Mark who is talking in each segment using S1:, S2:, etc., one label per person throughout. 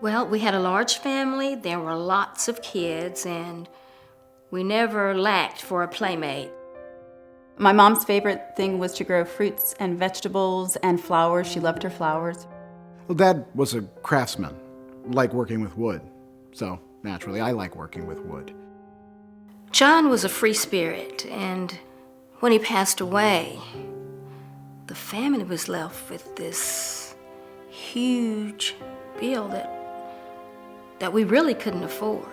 S1: Well, we had a large family, there were lots of kids, and we never lacked for a playmate.
S2: My mom's favorite thing was to grow fruits and vegetables and flowers. She loved her flowers.
S3: Well, Dad was a craftsman, liked working with wood. So, naturally, I like working with wood.
S1: John was a free spirit, and when he passed away, the family was left with this huge bill that we really couldn't afford.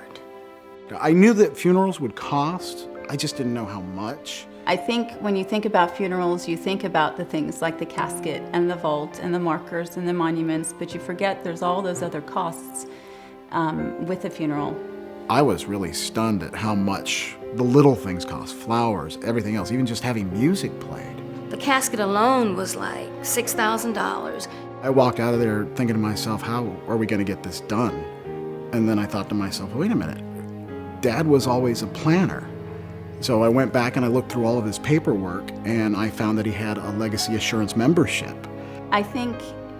S3: I knew that funerals would cost, I just didn't know how much.
S2: I think when you think about funerals, you think about the things like the casket and the vault and the markers and the monuments, but you forget there's all those other costs with a funeral.
S3: I was really stunned at how much the little things cost, flowers, everything else, even just having music played.
S1: The casket alone was like $6,000.
S3: I walked out of there thinking to myself, how are we going to get this done? And then I thought to myself, wait a minute, Dad was always a planner. So I went back and I looked through all of his paperwork, and I found that he had a Legacy Assurance membership.
S2: I think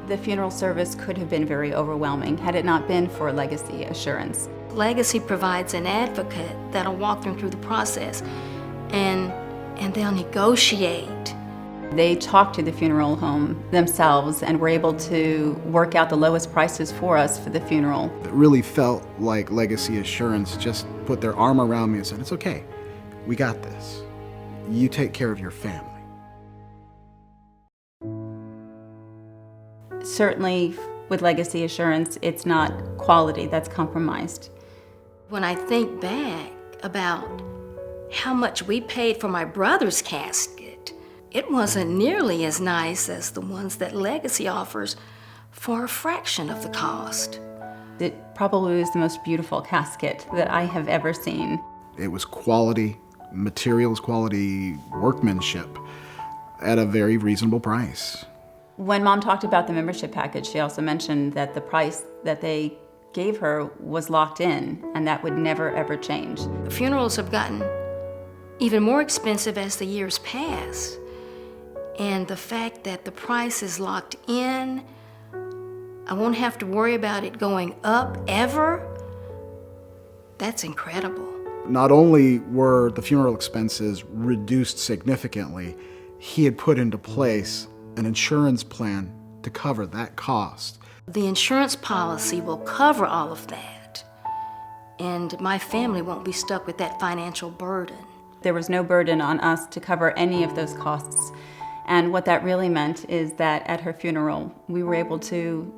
S2: the funeral service could have been very overwhelming had it not been for Legacy Assurance.
S1: Legacy provides an advocate that'll walk them through the process, and they'll negotiate.
S2: They talked to the funeral home themselves and were able to work out the lowest prices for us for the funeral.
S3: It really felt like Legacy Assurance just put their arm around me and said, it's okay, we got this. You take care of your family.
S2: Certainly with Legacy Assurance, it's not quality that's compromised.
S1: When I think back about how much we paid for my brother's casket, it wasn't nearly as nice as the ones that Legacy offers for a fraction of the cost.
S2: It probably was the most beautiful casket that I have ever seen.
S3: It was quality, materials quality, workmanship at a very reasonable price.
S2: When Mom talked about the membership package, she also mentioned that the price that they gave her was locked in, and that would never, ever change.
S1: Funerals have gotten even more expensive as the years pass. And the fact that the price is locked in, I won't have to worry about it going up ever, that's incredible.
S3: Not only were the funeral expenses reduced significantly, he had put into place an insurance plan to cover that cost.
S1: The insurance policy will cover all of that, and my family won't be stuck with that financial burden.
S2: There was no burden on us to cover any of those costs. And what that really meant is that at her funeral, we were able to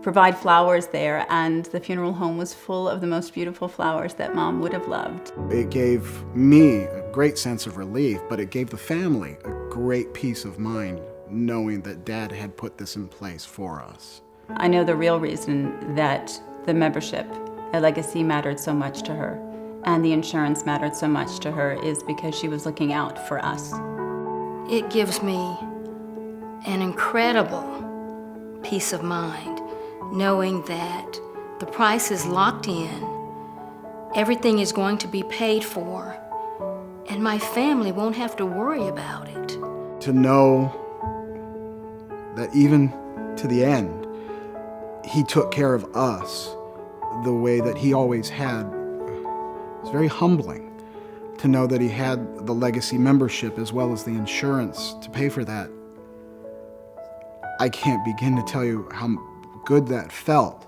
S2: provide flowers there, and the funeral home was full of the most beautiful flowers that Mom would have loved.
S3: It gave me a great sense of relief, but it gave the family a great peace of mind knowing that Dad had put this in place for us.
S2: I know the real reason that the membership at Legacy mattered so much to her and the insurance mattered so much to her is because she was looking out for us.
S1: It gives me an incredible peace of mind knowing that the price is locked in, everything is going to be paid for, and my family won't have to worry about it.
S3: To know that even to the end, he took care of us the way that he always had, it's very humbling to know that he had the Legacy membership as well as the insurance to pay for that. I can't begin to tell you how good that felt,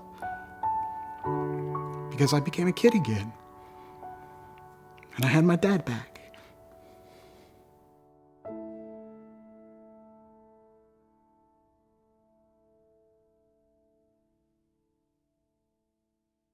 S3: because I became a kid again, and I had my dad back.